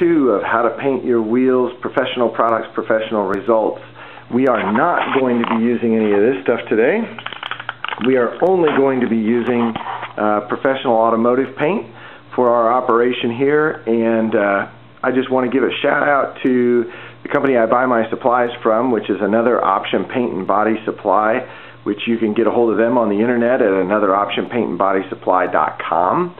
2 of How to Paint Your Wheels, Professional Products, Professional Results. We are not going to be using any of this stuff today. We are only going to be using professional automotive paint for our operation here, and I just want to give a shout out to the company I buy my supplies from, which is Another Option Paint and Body Supply, which you can get a hold of them on the internet at anotheroptionpaintandbodysupply.com.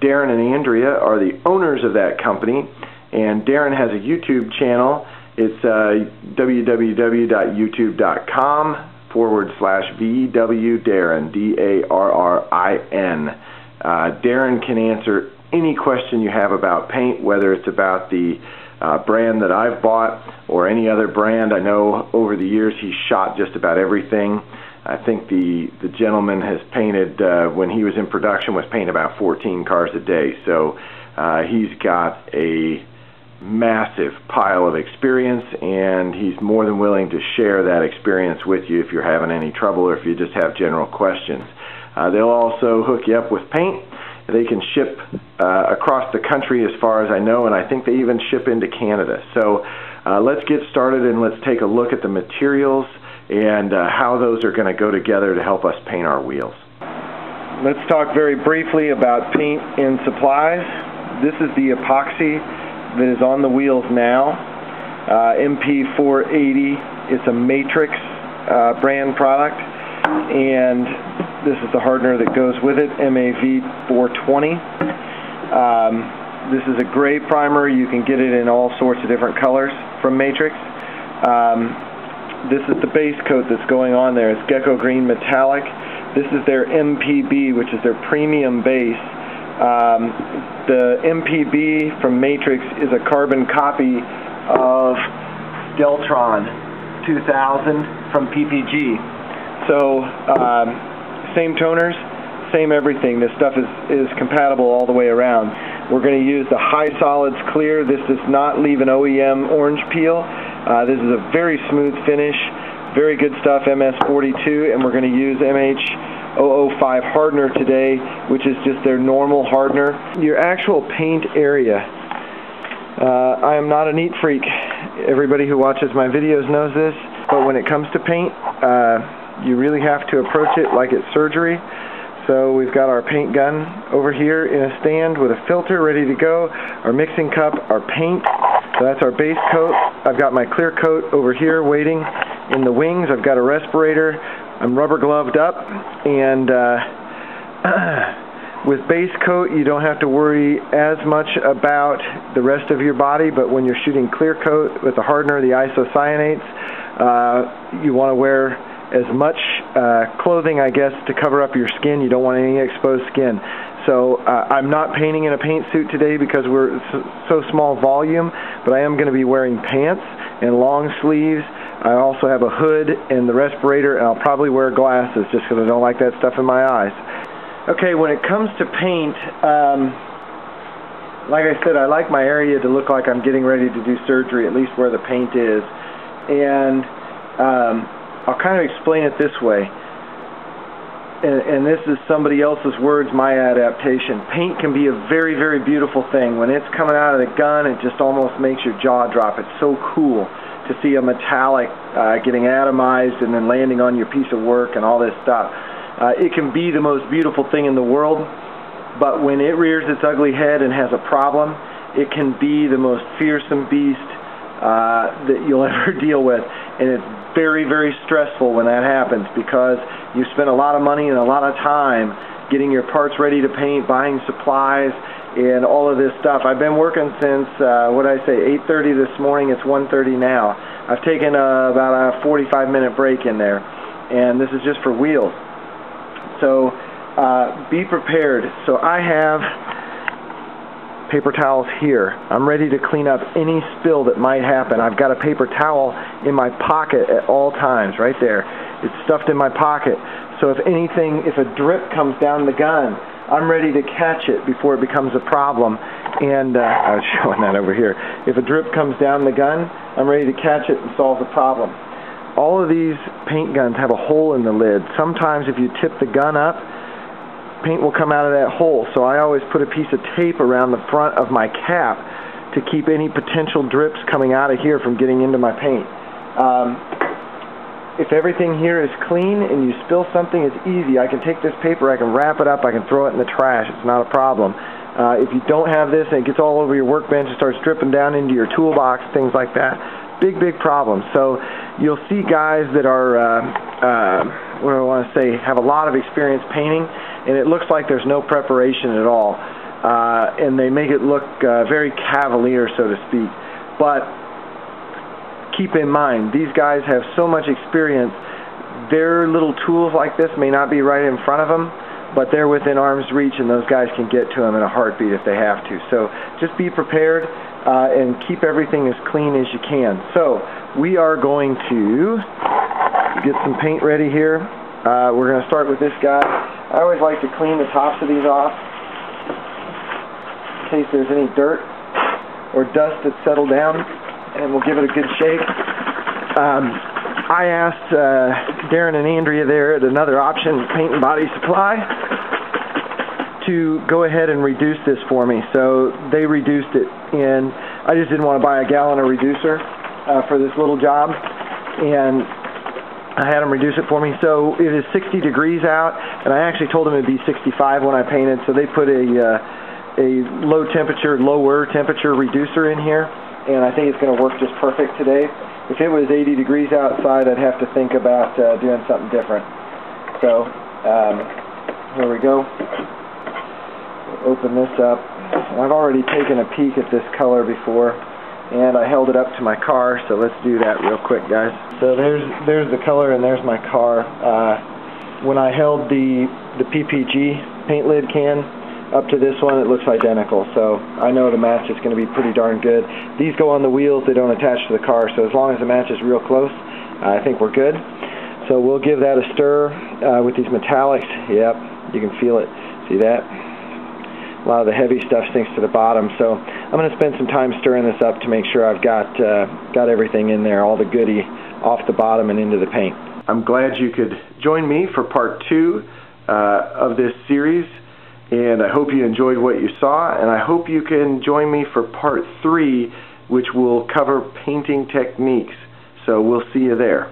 Darren and Andrea are the owners of that company, and Darren has a YouTube channel. It's www.youtube.com/VWDarren, D-A-R-R-I-N. Darren can answer any question you have about paint, whether it's about the brand that I've bought or any other brand. I know over the years he's shot just about everything. I think the gentleman has painted, when he was in production, was painting about 14 cars a day. So he's got a massive pile of experience, and he's more than willing to share that experience with you if you're having any trouble or if you just have general questions. They'll also hook you up with paint. They can ship across the country as far as I know, and I think they even ship into Canada. So let's get started and let's take a look at the materials and how those are going to go together to help us paint our wheels. Let's talk very briefly about paint and supplies. This is the epoxy that is on the wheels now, MP480. It's a Matrix brand product, and this is the hardener that goes with it, MAV420. This is a gray primer. You can get it in all sorts of different colors from Matrix. This is the base coat that's going on there. It's Gecko Green Metallic. This is their MPB, which is their premium base. The MPB from Matrix is a carbon copy of Deltron 2000 from PPG. So same toners, same everything. This stuff is compatible all the way around. We're going to use the High Solids Clear. This does not leave an OEM orange peel. This is a very smooth finish, very good stuff, MS42, and we're going to use MH005 hardener today, which is just their normal hardener. Your actual paint area, I am not a neat freak. Everybody who watches my videos knows this, but when it comes to paint, you really have to approach it like it's surgery. So we've got our paint gun over here in a stand with a filter ready to go, our mixing cup, our paint. So that's our base coat. I've got my clear coat over here waiting in the wings. I've got a respirator. I'm rubber gloved up, and with base coat you don't have to worry as much about the rest of your body, but when you're shooting clear coat with the hardener, the isocyanates, you want to wear as much clothing, I guess, to cover up your skin. You don't want any exposed skin. So I'm not painting in a paint suit today because we're so small volume, but I am going to be wearing pants and long sleeves. I also have a hood and the respirator, and I'll probably wear glasses just because I don't like that stuff in my eyes. Okay, when it comes to paint, like I said, I like my area to look like I'm getting ready to do surgery, at least where the paint is. And I'll kind of explain it this way, and this is somebody else's words, my adaptation. Paint can be a very, very beautiful thing. When it's coming out of the gun, it just almost makes your jaw drop. It's so cool to see a metallic getting atomized and then landing on your piece of work and all this stuff. It can be the most beautiful thing in the world, but when it rears its ugly head and has a problem, it can be the most fearsome beast that you'll ever deal with. And it's very, very stressful when that happens because you spend a lot of money and a lot of time getting your parts ready to paint, buying supplies, and all of this stuff. I've been working since, what did I say, 8:30 this morning. It's 1:30 now. I've taken about a 45-minute break in there, and this is just for wheels. So be prepared. So I have paper towels here. I'm ready to clean up any spill that might happen. I've got a paper towel in my pocket at all times, right there. It's stuffed in my pocket. So if a drip comes down the gun, I'm ready to catch it before it becomes a problem. And I was showing that over here. If a drip comes down the gun, I'm ready to catch it and solve the problem. All of these paint guns have a hole in the lid. Sometimes if you tip the gun up, paint will come out of that hole. So I always put a piece of tape around the front of my cap to keep any potential drips coming out of here from getting into my paint. If everything here is clean and you spill something, it's easy. I can take this paper, I can wrap it up, I can throw it in the trash. It's not a problem. If you don't have this and it gets all over your workbench and starts dripping down into your toolbox, things like that, big problem. So you'll see guys that are, what do I want to say, have a lot of experience painting, and it looks like there's no preparation at all. And they make it look very cavalier, so to speak. But keep in mind, these guys have so much experience, their little tools like this may not be right in front of them, but they're within arm's reach, and those guys can get to them in a heartbeat if they have to. So just be prepared and keep everything as clean as you can. So we are going to get some paint ready here. We're going to start with this guy. I always like to clean the tops of these off in case there's any dirt or dust that's settled down, and we'll give it a good shake. I asked Darren and Andrea there at Another Option Paint and Body Supply to go ahead and reduce this for me. So they reduced it, and I just didn't want to buy a gallon of reducer for this little job, and I had them reduce it for me. So it is 60 degrees out, and I actually told them it'd be 65 when I painted, so they put a lower temperature reducer in here, and I think it's going to work just perfect today. If it was 80 degrees outside, I'd have to think about doing something different. So here we go. We'll open this up. I've already taken a peek at this color before, and I held it up to my car, so let's do that real quick, guys. So there's the color, and there's my car. When I held the PPG paint lid can up to this one, it looks identical, so I know the match is going to be pretty darn good. These go on the wheels, they don't attach to the car, so as long as the match is real close, I think we're good. So we'll give that a stir with these metallics. Yep, you can feel it. See that? A lot of the heavy stuff sinks to the bottom, so I'm going to spend some time stirring this up to make sure I've got everything in there, all the goodie off the bottom and into the paint. I'm glad you could join me for part 2 of this series, and I hope you enjoyed what you saw, and I hope you can join me for part 3, which will cover painting techniques. So we'll see you there.